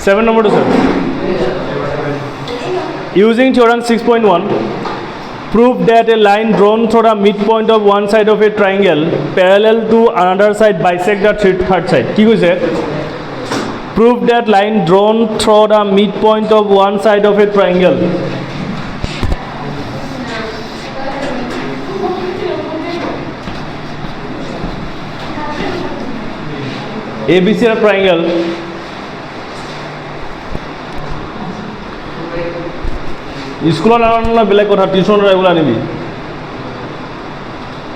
7 নম্বৰটো sir. Using theorem 6.1, prove that a line drawn through the midpoint of one side of a triangle parallel to another side bisect the third side. কি কৈছে? Prove that line drawn through the midpoint of one side of a triangle. ABC a triangle. স্কুলত আনা বেলেগ কথা tuition regular আনিবি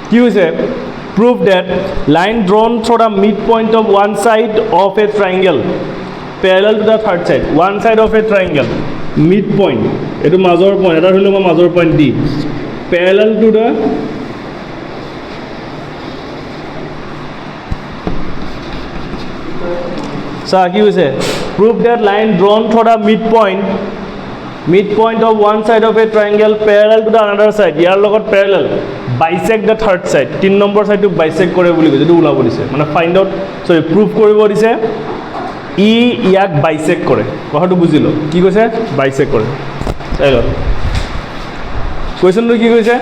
কি হৈছে prove that line drawn through the mid point of one side of a triangle parallel to the third side one side of a triangle mid point এইটো মাজৰ point এটা ধৰি লওঁ মই মাজৰ point D parallel to the চা কি হৈছে prove that line drawn through the midpoint of one side of a triangle parallel to the another side ইয়াৰ লগত parallel bisect the third side 3 নম্বৰ সাইডটো bisect কৰে বুলি কৈছে এইটো ওলাব দিছে মানে ফাইন্ড আউট সৰি প্ৰুভ কৰিব দিছে ই ইয়াক bisect কৰে কথাটো বুজিলো কি কৈছে bisect কৰে চাই লওক কোৱেশ্চনটো কি কৈছে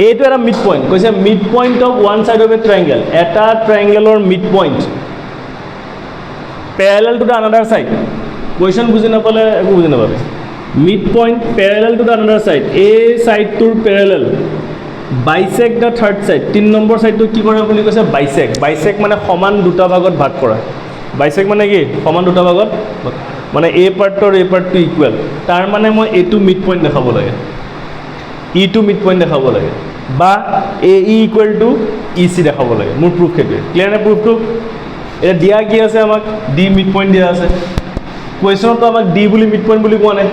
এইটো এটা মিড পইণ্ট কৈছে mid point of one side of a triangle এটা ট্ৰাইংগলৰ mid point parallel to the another side question বুজি নাপালে একো বুজি নাপাবে mid point parallel to the another side এই ছাইডটোৰ parallel bisect the third side 3 নম্বৰ ছাইডটো কি কৰে বুলি কৈছে বাইসেক্ট মানে সমান দুটা ভাগত ভাগ কৰা বাইসেক্ট মানে কি সমান দুটা ভাগত মানে এ পাৰ্টৰ এ পাৰ্টটো ইকুৱেল তাৰ মানে মই এইটো মিড পইণ্ট দেখাব লাগে ইটো মিড পইণ্ট দেখাব লাগে বা এ E equal to E C দেখাব লাগে মোৰ প্ৰুফ সেইটোৱে ক্লিয়াৰ নে প্ৰুফটো এটা দিয়া কি আছে আমাক ডি মিড পইণ্ট দিয়া আছে কুৱেশ্যনটো আমাক ডি বুলি মিড পইণ্ট বুলি কোৱা নাই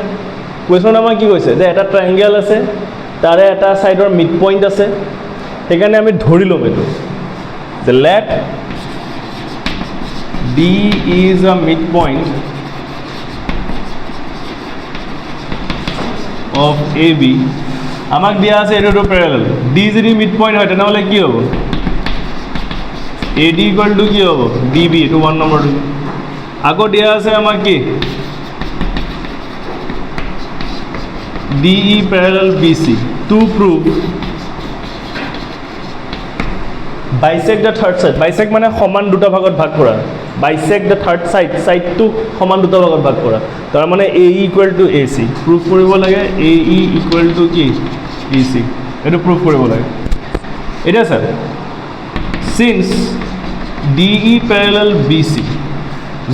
কুৱেশ্যনত আমাক কি কৈছে যে এটা ট্ৰাইংগল আছে তাৰে এটা ছাইডৰ মিড পইণ্ট আছে সেইকাৰণে আমি ধৰি ল'ম এইটো যে let D is a mid point of A B আমাক দিয়া আছে এইটো পেৰেলেল ডি যদি মিড পইণ্ট হয় তেনেহ'লে কি হ'ব এ ডি ইকুৱেল টু কি হ'ব ডি বি এইটো 1 নম্বৰটো আকৌ দিয়া আছে আমাক কি D E parallel B C to prove bisect the third side bisect মানে সমান দুটা ভাগত ভাগ কৰা বাইসেক্ট দ্য থাৰ্ড ছাইডটো সমান দুটা ভাগত ভাগ কৰা তাৰ মানে A E equal to A C prove কৰিব লাগে এ ই ইকুৱেল টু কি ই চি এইটো প্ৰুভ কৰিব লাগে এতিয়া sir since D E parallel B C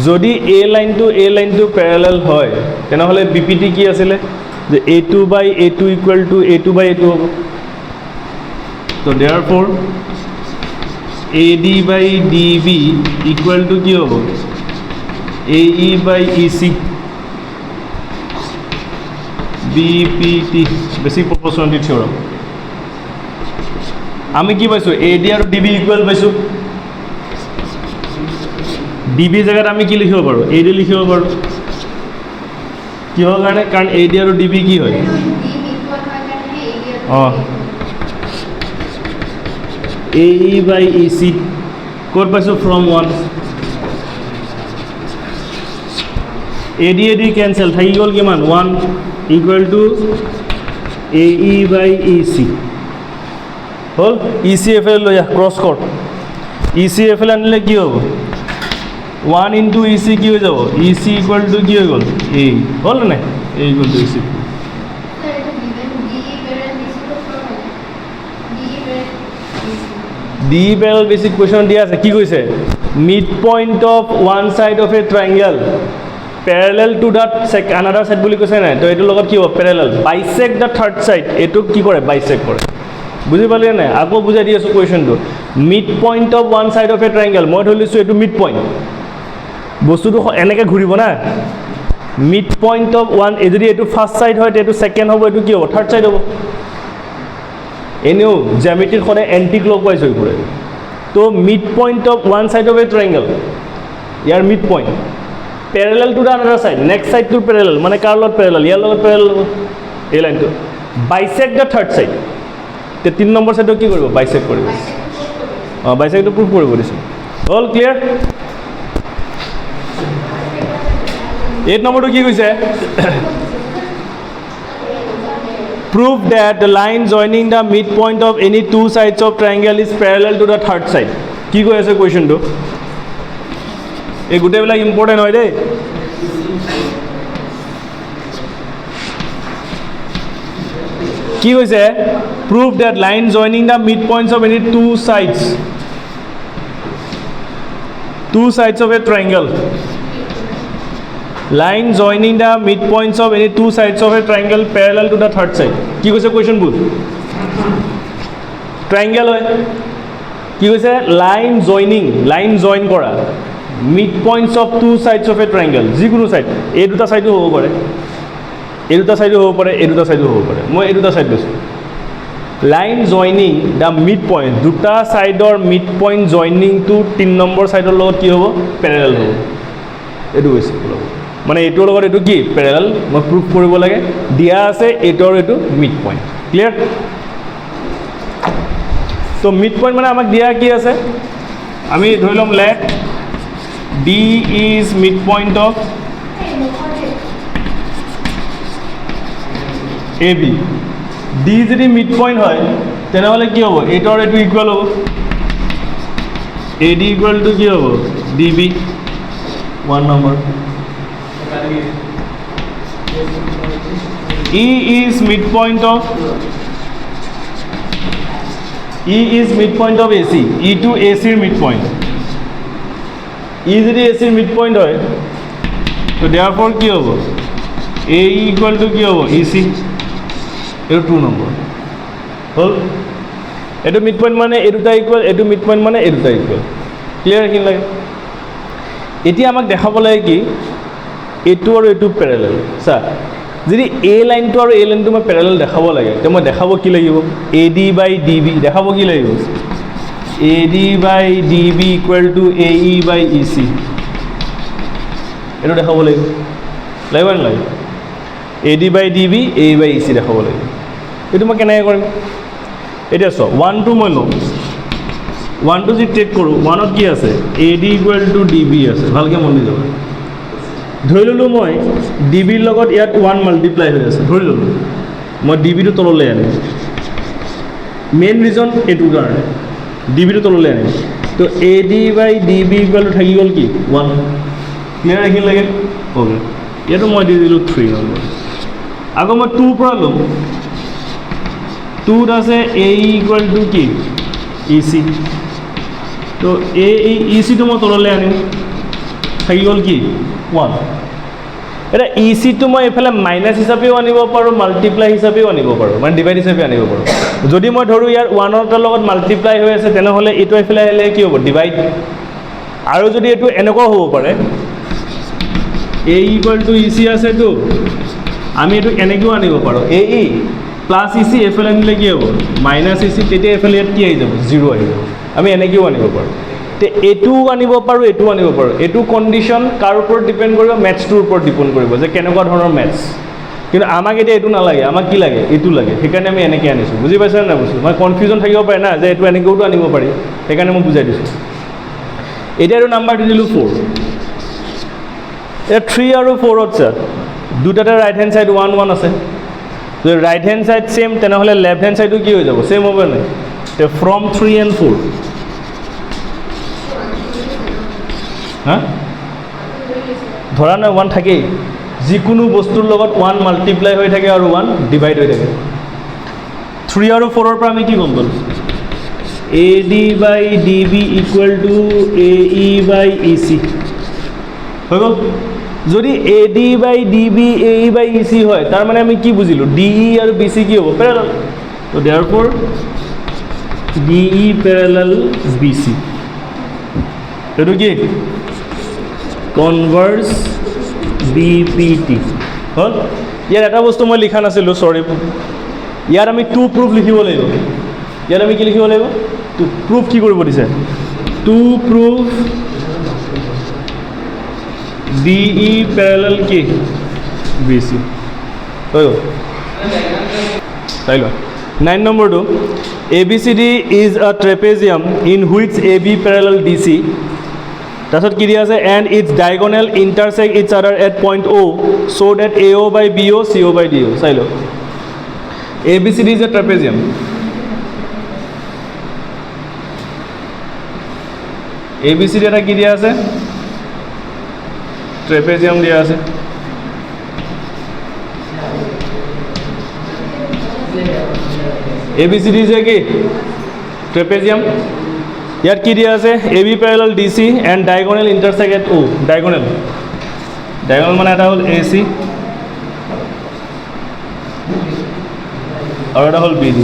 যদি এ লাইনটো পেৰেলেল হয় তেনেহ'লে বি পি টি কি আছিলে যে A two by A two equal to A two by A two হ'ব তো therefore A D by D B equal to কি হ'ব A E by E C B P T basic proportionality theorem আমি কি পাইছোঁ A D আৰু D B equal পাইছোঁ D B জেগাত আমি কি লিখিব পাৰোঁ এ ডি লিখিব পাৰোঁ কিহৰ কাৰণে কাৰণ এ ডি আৰু ডি বি কি হয় অঁ এ ই বাই ই চি ক'ত পাইছোঁ ফ্ৰম 1 এ ডি কেঞ্চেল থাকি গ'ল কিমান 1 equal to A E by E C হ'ল ই চি এফ এল লৈ আহ ক্ৰছ কৰ ই চি এফ এল আনিলে কি হ'ব 1 ইনটু ই চি কি হৈ যাব ই চি ইকুৱেল টু কি হৈ গ'ল এ হ'ল নাই A equal to E C D parallel basic question দিয়া আছে কি কৈছে mid point of one side of a triangle parallel to the another side বুলি কৈছে নাই তো এইটোৰ লগত কি হ'ব parallel bisect the third side এইটোক কি কৰে বাইসেক্ট কৰে বুজি পালি নাই আকৌ বুজাই দি আছোঁ কুৱেশ্যনটো mid point of one side of a triangle মই ধৰি লৈছোঁ এইটো মিড পইণ্ট বস্তুটো এনেকৈ ঘূৰিব না মিড পইণ্ট অফ ওৱান যদি এইটো ফাৰ্ষ্ট ছাইড হয় এইটো ছেকেণ্ড হ'ব এইটো কি হ'ব থাৰ্ড ছাইড হ'ব এনেও জ্যামিতিৰ সদায় এণ্টি ক্লকৱাইজ হৈ পৰে তো mid point of one side of a triangle ইয়াৰ mid point parallel to the another side next ছাইডটোৰ পেৰেলেল মানে কাৰ লগত পেৰেলেল ইয়াৰ লগত পেৰেলেল হ'ব এই লাইনটো বাইসেক্ট দ্য থাৰ্ড ছাইড তে 3 নম্বৰ ছাইডক কি কৰিব বাইসেক্ট কৰিব বাইসেক্টটো প্ৰুভ কৰিব দিছোঁ হ'ল ক্লিয়াৰ 8 নম্বৰটো কি কৈছে prove that the line joining the midpoint of any two sides of triangle is parallel to the third side কি কৈ আছে কোৱেশ্চনটো এই গোটেইবিলাক ইম্পৰ্টেণ্ট হয় দেই কি কৈছে prove that line joining the midpoints of any two sides of a triangle line joining the midpoints of any two sides of a triangle parallel to the third side কি কৈছে কোৱেশ্চন বুল triangle হয় কি কৈছে line join কৰা midpoints of two sides of a triangle যিকোনো side এই দুটা সাইডো হ'ব পাৰে এই দুটা সাইডো হ'ব পাৰে এই দুটা সাইডো হ'ব পাৰে মই এই দুটা সাইড লৈছো line joining the mid point দুটা সাইডৰ মিড পইণ্ট জইনিং টু 3 নম্বৰ সাইডৰ লগত কি হ'ব প্যাৰেলাল হ'ব এটো কৈছে মানে এটোৰ লগত এটো কি প্যাৰেলাল মই প্ৰুফ কৰিব লাগে দিয়া আছে এটোৰ এটো মিড পইণ্ট ক্লিয়াৰ তো মিড পইণ্ট মানে আমাক দিয়া কি আছে আমি ধৰি লম late D is midpoint of AB D যদি midpoint হয় তেনেহলে কি হ'ব এটোৰ এটো ইকুয়াল হ'ব AD ইকুয়াল টু কি হ'ব DB 1 number E is midpoint of AC E to AC midpoint E যদি AC midpoint হয় তো therefore কি হ'ব AE equal to কি হ'ব EC এটো 2 নম্বৰ হল এটো midpoint মানে এ দুটা ইকুয়াল এটো midpoint মানে এ দুটা ইকুয়াল ক্লিয়াৰ কি লাগে এতিয়া আমাক দেখাব লাগে কি এটো আৰু এটো প্যাৰেলাল সা যদি এ লাইনটো আৰু এ লাইনটো মই প্যাৰেলাল দেখাব লাগে তে মই দেখাব কি লাগিব AD by DB দেখাব কি লাগিব AD by DB equal to AE by EC এটো দেখাব লাগিব লাগিব না লাগিব AD by DB AE by EC দেখাব লাগিব এটো মই কেনে কৰিম এটা সব 1 2 মই লম 1 2 যদি টেক কৰো 1 ত কি আছে AD equal to DB আছে ভালকে মনি যাব ধৰি ললো মই DB ৰ লগত ইয়াত 1 মাল্টিপ্লাই হৈ আছে ধৰি ললো মই DB টো তললৈ আনি মেইন ৰিজন এটো কাৰণে DB টো তললৈ আনি তো AD by DB equal to থাকি গল কি 1 ক্লিয়াৰ আহিল লাগে ওকে ইয়াতো মই দি দিলো 3 নম্বৰ আগো মই 2 পৰা লম 2 আছে AE ইকুয়াল টু কি EC তো EC টো মই তললৈ আনিম থাকি গল কি 1 এটা EC টো মই এফালে মাইনাস হিচাপেও আনিব পাৰো মাল্টিপ্লাই হিচাপেও আনিব পাৰো মানে ডিভাইড হিচাপে আনিব পাৰো যদি মই ধৰো ইয়াৰ 1 ৰ লগত মাল্টিপ্লাই হৈ আছে তেনেহলে এটো এফালে আহিলে কি হ'ব ডিভাইড আৰু যদি এটো এনেকুৱা হ'ব পাৰে A equal to EC আছে তো আমি এটো এনেকেও আনিব পাৰো AE প্লাস EC এফালে আনিলে কি হ'ব মাইনাস EC তেতিয়া এফালে কি আহি যাব 0 আহি যাব আমি এনেকেও আনিব পাৰো তে এটু আনিব পাৰো এটু আনিব পাৰো এটু কন্ডিশন কাৰ ওপৰত ডিপেন্ড কৰিব ম্যাথছটোৰ ওপৰত ডিপেন্ড কৰিব যে কেনেকুৱা ধৰণৰ ম্যাথছ কিন্তু আমাক এটা এটু নালাগে আমাক কি লাগে এটু লাগে সেইকাৰণে আমি এনেকৈ আনিছো বুজি পাইছা না বুজি মই কনফিউজন থাকিব পাৰে না যে এটু এনেকৈও আনিব পাৰি সেইকাৰণে মই বুজাই দিছো এটা আৰু নাম্বাৰ দিলো 4 এটা 3 আৰু 4 ত স্যাৰ দুটাতে ৰাইট হ্যান্ড সাইড 1 1 আছে যদি ৰাইট হ্যান্ড সাইড সেম তেনেহলে লেফট হ্যান্ড সাইডও কি হৈ যাব সেম হবে না তে ফ্রম 3 and 4 হ্যাঁ ধৰা না 1 থাকে যিকোনো বস্তুৰ লগত 1 মাল্টিপ্লাই হৈ থাকে আৰু 1 ডিভাইড হৈ থাকে 3 আৰু 4 ৰ পৰা আমি কি গম পালো AD by DB equal to AE by EC হৈ গল যদি AD by DB AE by EC হয় তাৰ মানে আমি কি বুজিলো DE আৰু BC কি হ'ব প্যারালাল তো therefore DE parallel BC এটো কি converse BPT হল ইয়াৰ এটা বস্তু মই লিখা নাছিলো সৰি ইয়াৰ আমি 2 proof লিখিব লাগিব ইয়াৰ আমি কি লিখিব লাগিব 2 proof কি কৰিব দিছে 2 proof DE parallel কি BC হয় চাই লোৱা 9 নম্বৰটো ABCD is a trapezium in which AB parallel DC তাৰপিছত কি দিয়া আছে and its diagonal intersect each other at point O so that AO by BO CO by DO চাই লোৱা ABCD is a trapezium ABCD এটা কি দিয়া আছে ট্ৰেপেজিয়াম দিয়া আছে ABCD যে কি ট্ৰেপেজিয়াম ইয়াত কি দিয়া আছে AB parallel DC and diagonal intersect at O diagonal মানে এটা হ'ল AC আৰু এটা হ'ল BD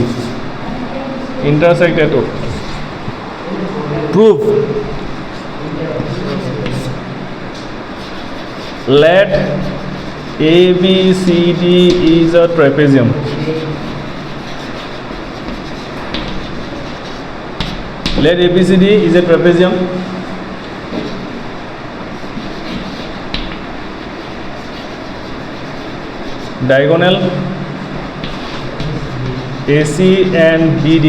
intersect at O prove let ABCD is a trapezium let ABCD is a trapezium diagonal AC and BD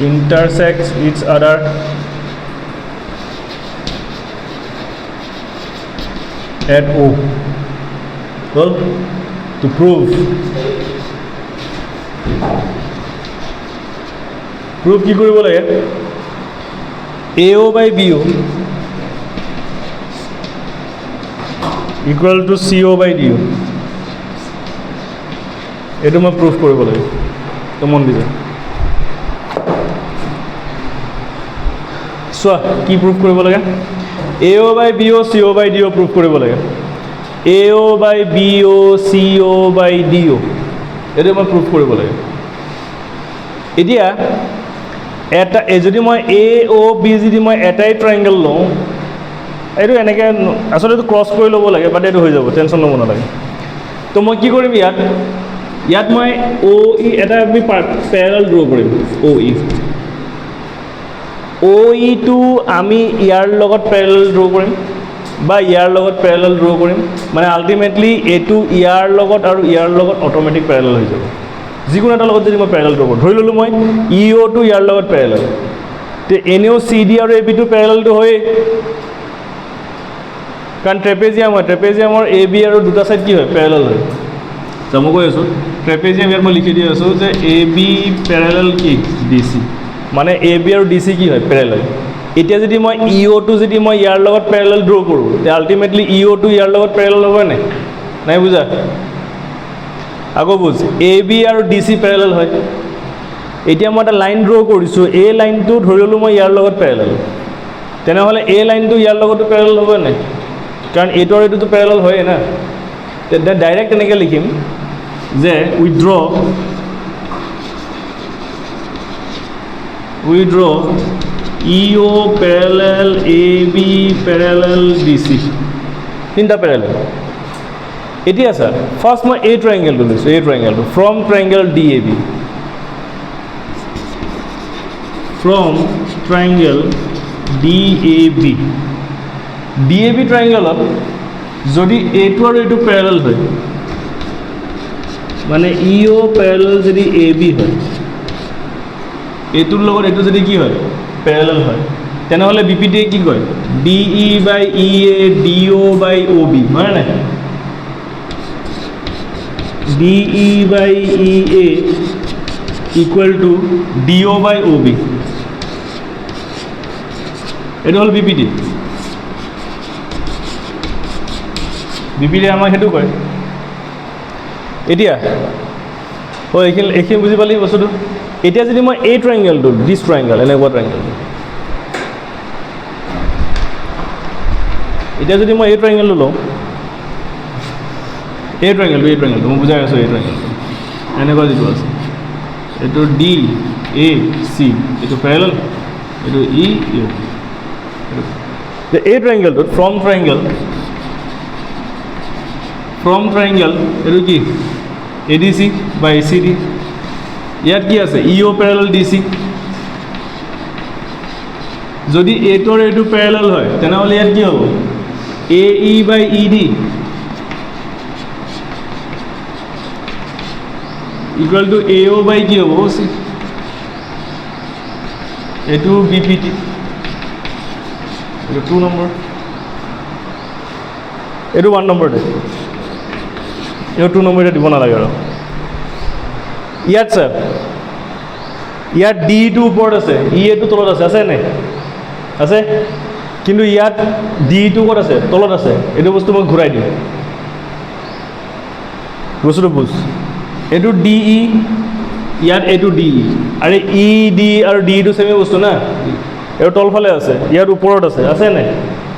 intersect each other at O. Well, to prove কি কৰিব লাগে AO by BO equal to CO by DO এইটো মই proof কৰিব লাগে তো মন দিছে চোৱা কি প্ৰুফ কৰিব লাগে AO by BO CO by DO proof কৰিব লাগে AO by BO CO by DO এইটো মই প্ৰুফ কৰিব লাগে এতিয়া এটা যদি মই AOB যদি মই এটাই ট্ৰায়াঙ্গেল লওঁ এইটো এনেকৈ আচলতে ক্ৰছ কৰি ল'ব লাগে বাট এইটো হৈ যাব টেনশ্যন ল'ব নালাগে তো মই কি কৰিম ইয়াত মই OE এটা আমি পেৰেলাল ড্ৰ কৰিম OE টো আমি ইয়াৰ লগত পেৰেলাল ড্ৰ কৰিম বা ইয়াৰ লগত পেৰেলাল ড্ৰ কৰিম মানে আল্টিমেটলি এইটো ইয়াৰ লগত আৰু ইয়াৰ লগত অট'মেটিক পেৰেলাল হৈ যাব যিকোনো এটা লগত যদি মই পেৰেলাল ড্ৰ কৰোঁ ধৰি ল'লোঁ মই EO টো ইয়াৰ লগত পেৰেলাল তে এনেও CD আৰু AB টো পেৰেলালটো হয় কাৰণ ট্ৰেপেজিয়াম হয় ট্ৰেপেজিয়ামৰ AB আৰু দুটা সাইড কি হয় পেৰেলাল হয় মই কৈ আছোঁ ট্ৰেপেজিয়াম ইয়াত মই লিখি দি আছোঁ যে AB পেৰেলাল কি DC মানে AB আৰু DC কি হয় পেৰেলাল এতিয়া যদি মই EO টো যদি মই ইয়াৰ লগত পেৰেলাল ড্ৰ কৰোঁ তে আল্টিমেটলি EO টো ইয়াৰ লগত পেৰেলাল হ'ব নাই বুজা আকৌ বুজ AB আৰু DC পেৰেলাল হয় এতিয়া মই এটা লাইন ড্ৰ কৰিছোঁ এই লাইনটো ধৰি ল'লোঁ মই ইয়াৰ লগত পেৰেলাল তেনেহ'লে এই লাইনটো ইয়াৰ লগতো পেৰেলাল হ'ব নাই কাৰণ এইটো আৰু এইটোতো পেৰেলাল হয়ে না তেতিয়া ডাইৰেক্ট এনেকৈ লিখিম যে we draw EO parallel AB parallel DC তিনিটা পেৰেলাল এতিয়া স্যাৰ ফাৰ্স্ট মই এই ট্ৰায়াঙ্গেলটো লৈছোঁ এই ট্ৰায়াঙ্গেলটো from triangle DAB from triangle DAB ট্ৰায়াঙ্গেলত যদি এইটো আৰু এইটো প্যাৰেলাল হয় মানে EO প্যাৰেলাল যদি AB হয় এইটোৰ লগত এইটো যদি কি হয় প্যাৰেলাল হয় তেনেহ'লে BPD কি কয় DE by EA DO by OB হয় নাই DE by EA equal to DO by OB এটা হল BPD আমাৰ হেতু কয় এতিয়া হয় এইখিনি বুজি পালি বস্তুটো এতিয়া যদি মই এই ট্ৰায়াঙ্গেলটো দিস ট্ৰায়াঙ্গেল এনেকুৱা ট্ৰায়াঙ্গেলটো এতিয়া যদি মই এই ট্ৰায়াঙ্গেলটো লওঁ এই ট্ৰায়াঙ্গেলটো মই বুজাই আছোঁ এই ট্ৰায়াঙ্গেলটো এনেকুৱা যিটো আছে এইটো DAC এইটো প্যাৰেলাল এইটো EA এই ট্ৰায়াঙ্গেলটোত ফ্ৰম ট্ৰায়াঙ্গেল এইটো কি ADC বা ACD ইয়াত কি আছে EO প্যাৰেলাল DC যদি এইটোৰ এইটো প্যাৰেলাল হয় তেনেহ'লে ইয়াত কি হ'ব AE by ED equal to A O' by কি হ'ব অ' চি এইটো বি পি টি এইটো 2 নম্বৰ এইটো 1 নম্বৰতে এইটো 2 নম্বৰ দিব নালাগে আৰু ইয়াত চাৰ ইয়াত ডিটো ওপৰত আছে ই এটো তলত আছে নাই আছে কিন্তু ইয়াত ডিটো ক'ত আছে তলত আছে এইটো বস্তু মই ঘূৰাই দিম বস্তুটো বুজ এইটো ডি ই ইয়াত এইটো ডি ই আৰু ই ডি আৰু ডিটো চেমে বস্তু না এইটো তলফালে আছে ইয়াত ওপৰত আছে নাই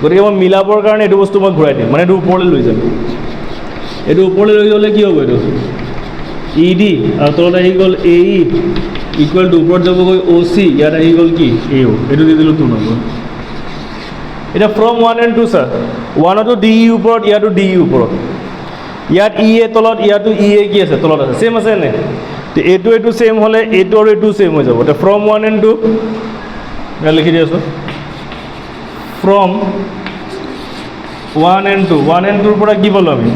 গতিকে মই মিলাবৰ কাৰণে এইটো বস্তু মই ঘূৰাই দিম মানে এইটো ওপৰলৈ লৈ যাম এইটো ওপৰলৈ লৈ গ'লে কি হ'ব এইটো ই ডি আৰু তলত আহি গ'ল এ ই ইকুৱেল টু ওপৰত যাবগৈ অ' চি ইয়াত আহি গ'ল কি এ অ' এইটো দি দিলোঁ 2 নম্বৰ এতিয়া ফ্ৰম 1 and 2 ছাৰ 1তো ডি ই ওপৰত ইয়াতো ডি ই ওপৰত ইয়াত ই এ তলত ইয়াতো ই এ কি আছে তলত আছে ছেম আছে নে এইটো ছেম হ'লে এইটো আৰু এইটো ছেম হৈ যাব এতিয়া ফ্ৰম 1 and 2 ইয়াত লিখি দি আছোঁ ফ্ৰম 1 and 2 1 and 2ৰ পৰা কি পালোঁ আমি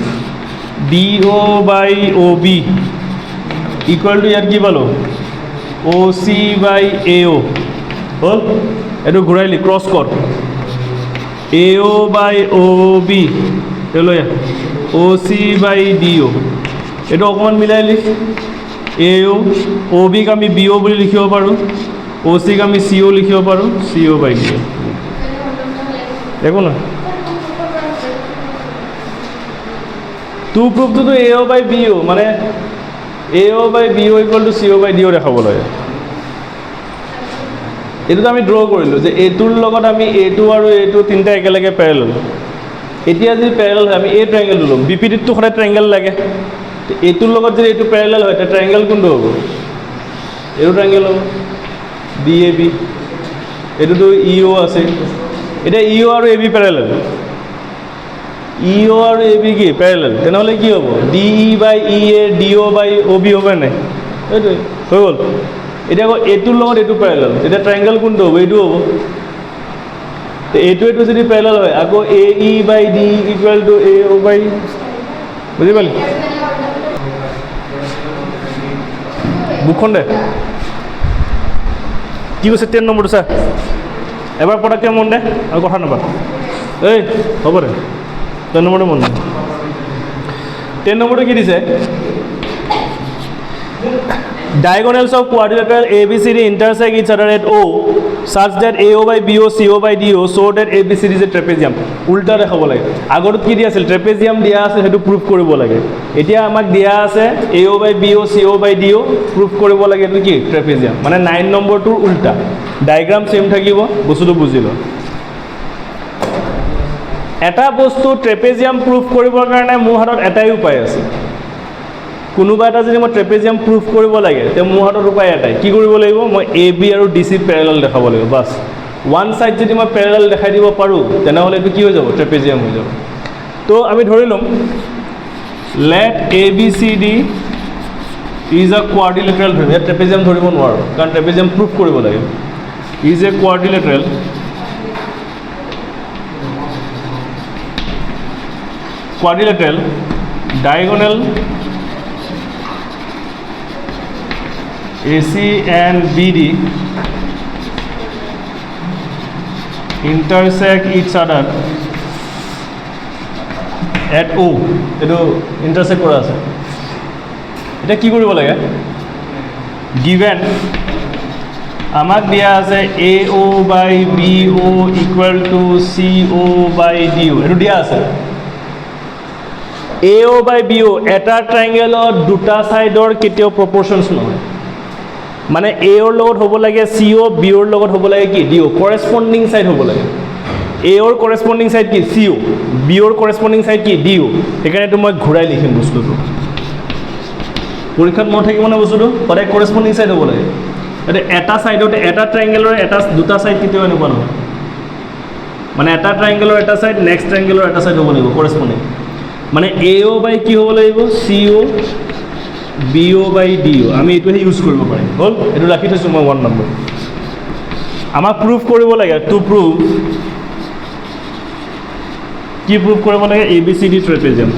D O' by O' B equal to ইয়াত কি পালোঁ অ' চি বাই এ অ' হ'ল এইটো ঘূৰাইলি ক্ৰছ কট এ অ' বাই অ' বি লৈ অ' চি বাই ডি অ' এইটো অকণমান মিলাই লিখ এ অ' বিক আমি বি অ' বুলি লিখিব পাৰোঁ অ' চিক আমি চি অ' লিখিব পাৰোঁ চি অ' বাই ডি অ' একো নহয় two প্ৰুফটোতো A O' by B O' মানে A O' by B O' equal to C O' by D O' দেখাব লাগে এইটোতো আমি ড্ৰ কৰিলোঁ যে এইটোৰ লগত আমি এইটো আৰু এইটো তিনিটা একেলগে পেৰেলেল এতিয়া যদি পেৰেলেল হয় আমি এই ট্ৰাইংগেলটো ল'ম বি পি টিতটো সদায় ট্ৰাইংগেল লাগে এইটোৰ লগত যদি এইটো পেৰেলেল হয় তেতিয়া ট্ৰাইংগেল কোনটো হ'ব এইটো ট্ৰাইংগেল হ'ব ডি এ বি এইটোতো ই অ' আছে এতিয়া ই অ' আৰু এ বি পেৰেলেল ই অ' আৰু এ বি কি পেৰেলেল তেনেহ'লে কি হ'ব D E by E A D O' by O' B হ'ব নাই সেইটোৱে হৈ গ'ল এতিয়া আকৌ এইটোৰ লগত এইটো পেৰেলেল তেতিয়া ট্ৰাইংগেল কোনটো হ'ব এইটো হ'ব এইটো যদি পেৰেলেল হয় আকৌ এ E by D equal to A O' বাই বুজি পালি বুকখন দে কি কৈছে 10 নম্বৰটো ছাৰ এবাৰ পটককৈ মন দে আৰু কথা নাপাত এই হ'ব দে 10 নম্বৰটো মন দে 10 নম্বৰটো কি দিছে diagonals of quadrilateral ABCD intersect each other at O such that AO by BO CO by DO so that ABCD is a trapezium উল্টা দেখাব লাগে আগত কি দিয়া আছিল ট্ৰেপেজিয়াম দিয়া আছে সেইটো প্ৰুফ কৰিব লাগে এতিয়া আমাক দিয়া আছে AO by BO CO by DO proof কৰিব লাগে এইটো কি ট্ৰেপেজিয়াম মানে 9 নম্বৰটোৰ উল্টা ডায়াগ্ৰাম সেম থাকিব বস্তুটো বুজিল এটা বস্তু ট্ৰেপেজিয়াম প্ৰুফ কৰিবৰ কাৰণে মোৰ হাতত এটাই উপায় আছে কোনোবা এটা যদি মই ট্ৰেপেজিয়াম প্ৰুফ কৰিব লাগে তে মোৰ হাতত উপায় এটাই কি কৰিব লাগিব মই এ বি আৰু ডি চি পেৰেলেল দেখাব লাগিব বাছ ওৱান ছাইড যদি মই পেৰেলেল দেখাই দিব পাৰোঁ তেনেহ'লে এইটো কি হৈ যাব ট্ৰেপেজিয়াম হৈ যাব তো আমি ধৰি ল'ম let A B C D is a quadrilateral ধৰিম ইয়াত ট্ৰেপেজিয়াম ধৰিব নোৱাৰোঁ কাৰণ ট্ৰেপেজিয়াম প্ৰুফ কৰিব লাগে is a quadrilateral diagonal AC and BD intersect each other at O এইটো intersect কৰা আছে এতিয়া কি কৰিব লাগে given আমাক দিয়া আছে AO by BO equal to CO by DO এইটো দিয়া আছে AO by BO এটা ট্ৰাইংগেলৰ দুটা সাইডৰ কেতিয়াও প্ৰপৰশনছ নহয় মানে A ৰ লগত হ'ব লাগে CO B ৰ লগত হ'ব লাগে কি DO কৰেসপন্ডিং সাইড হ'ব লাগে A ৰ কৰেসপন্ডিং সাইড কি CO B ৰ কৰেসপন্ডিং সাইড কি DO সেইকাৰণে তো মই ঘূৰাই লিখিম বস্তুটো পৰীক্ষাত মন থাকিব না বস্তুটো সদায় কৰেসপন্ডিং সাইড হ'ব লাগে এটা সাইডতে এটা ট্ৰাইংগেলৰ এটা দুটা সাইড কেতিয়াও এনেকুৱা নহয় মানে এটা ট্ৰাইংগেলৰ এটা সাইড নেক্সট ট্ৰাইংগেলৰ এটা সাইড হ'ব লাগিব কৰেসপন্ডিং মানে AO বাই কি হ'ব লাগিব CO BO বাই DO আমি এইটোহে ইউজ কৰিব পাৰিম হ'ল এইটো ৰাখি থৈছোঁ মই 1 নম্বৰ আমাক প্ৰুফ কৰিব লাগে টু প্ৰুফ কি প্ৰুফ কৰিব লাগে ABCD ট্ৰেপেজিয়াম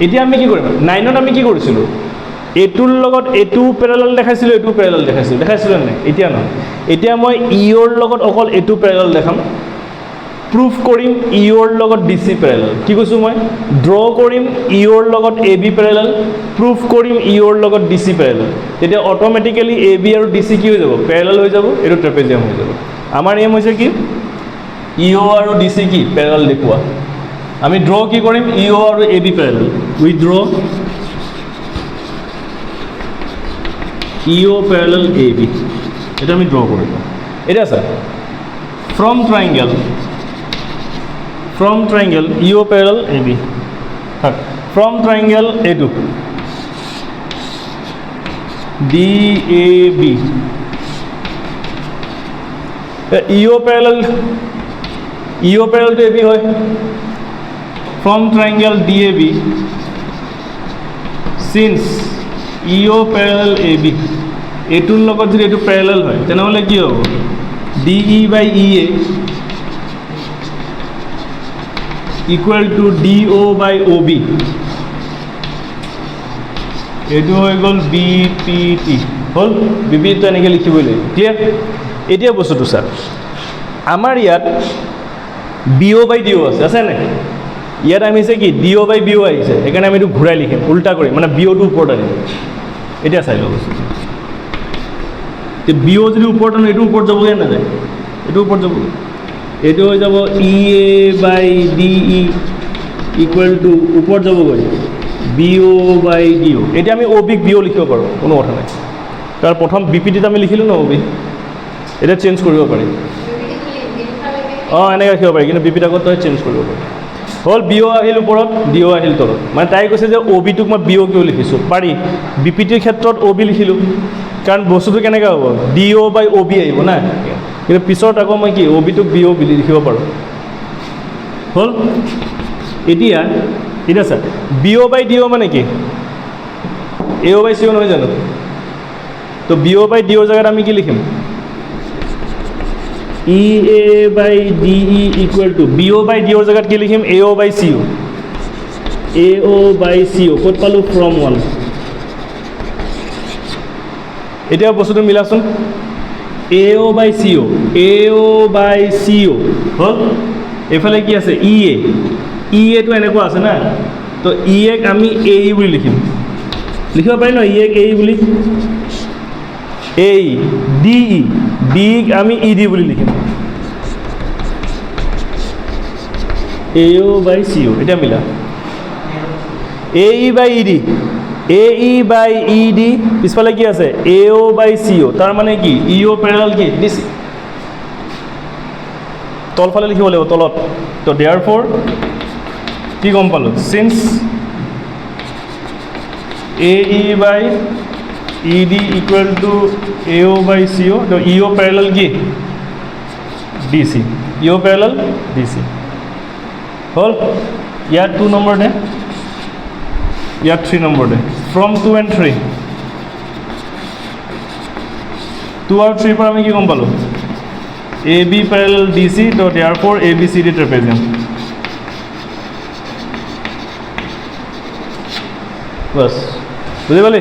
এতিয়া আমি কি কৰিম 9ত আমি কি কৰিছিলোঁ এটোৰ লগত এটো প্যাৰেলাল দেখাইছিলোঁ এটো প্যাৰেলাল দেখাইছিলোঁ নাই এতিয়া নহয় এতিয়া মই ইঅ'ৰ লগত অকল এটো প্যাৰেলাল দেখাম প্ৰুফ কৰিম ইঅ'ৰ লগত ডিসি প্যাৰেলাল কি কৈছো মই ড্ৰ কৰিম ইঅ'ৰ লগত এবি প্যাৰেলাল প্ৰুফ কৰিম ইঅ'ৰ লগত ডিসি প্যাৰেলাল তেতিয়া অটোমেটিক্যালি এবি আৰু ডিসি কি হৈ যাব প্যাৰেলাল হৈ যাব এটো ট্ৰেপেজিয়াম হৈ যাব আমাৰ এম হৈছে কি ইঅ' আৰু ডিসি কি প্যাৰেলাল দেখুৱা আমি ড্ৰ কি কৰিম ইঅ' আৰু এবি প্যাৰেলাল উই ড্ৰ ইঅ' প্যাৰেলাল এবি এটা আমি ড্ৰ কৰিম এটা sir from triangle ইঅ' Pyarelal AB থাক ফ্ৰম ট্ৰায়াঙ্গেল এটো DAB ইঅ' প্যাৰেলাল to AB হয় from triangle DAB since EO parallel AB এটোৰ লগত যদি এটো প্যাৰেলাল হয় তেনেহলে কি হ'ব DE by EA equal to DO by OB এটো হৈ গল BPT হল BPT তো এনেকৈ লিখিবই লাগিব ক্লিয়াৰ এতিয়া বস্তুটো স্যাৰ আমাৰ ইয়াত BO by DO আছে নাই ইয়াত আমি আছে কি DO by BO আহিছে এখানে আমি এটো ঘূৰাই লিখিম উল্টা কৰিম মানে BO টো ওপৰত আনিম এতিয়া চাই লও তে BO যদি ওপৰত আনো এটো ওপৰত যাবগে না যায় এটো ওপৰত যাব এটো হৈ যাব EA by DE equal to ওপৰত যাবগৈ BO by DO এটা আমি OB ক BO লিখিব পাৰো কোনো কথা নাই তাৰ প্ৰথম BPT ত আমি লিখিলো না OB এটা চেঞ্জ কৰিব পাৰি এনেকৈ ৰাখিব পাৰি কিন্তু বিপিত আগত তই চেঞ্জ কৰিব পাৰি হ'ল BO আহিল ওপৰত DO আহিল তলত মানে তাই কৈছে যে OB টোক মই BO কিয় লিখিছোঁ পাৰি বিপিটিৰ ক্ষেত্ৰত OB লিখিলোঁ কাৰণ বস্তুটো কেনেকৈ হ'ব DO by OB আহিব না কিন্তু পিছত আকৌ মই কি OB টোক BO বুলি লিখিব পাৰোঁ হ'ল এতিয়া স্যাৰ BO by DO মানে কি AO by CO নহয় জানো তো BO by DO জায়গাত আমি কি লিখিম EA by DE equal to BO by DO জায়গাত কি লিখিম AO by CO ক'ত পালো from 1 এতিয়া বস্তুটো মিলাচোন AO by CO হল এফালে কি আছে EA তো এনেকুৱা আছে না তো EA ক আমি AE বুলি লিখিম লিখিব পাৰি ন EA ক AE বুলি AE DE ক আমি ED বুলি লিখিম AO by CO এটা মিলা AE by ED পিছফালে কি আছে AO by CO তাৰ মানে কি EO প্যাৰেলাল কি DC তলফালে লিখিব লাগিব তলত তো therefore কি গম পালো since AE by ED equal to AO by CO তো EO parallel কি DC EO parallel DC হল ইয়াত 2 নম্বৰ দে ইয়াত 3 নম্বৰ দে from 2 and 3 2 আৰু 3 পৰা আমি কি গম পালো AB parallel DC তো therefore ABCD trapezium बस बुझे पाले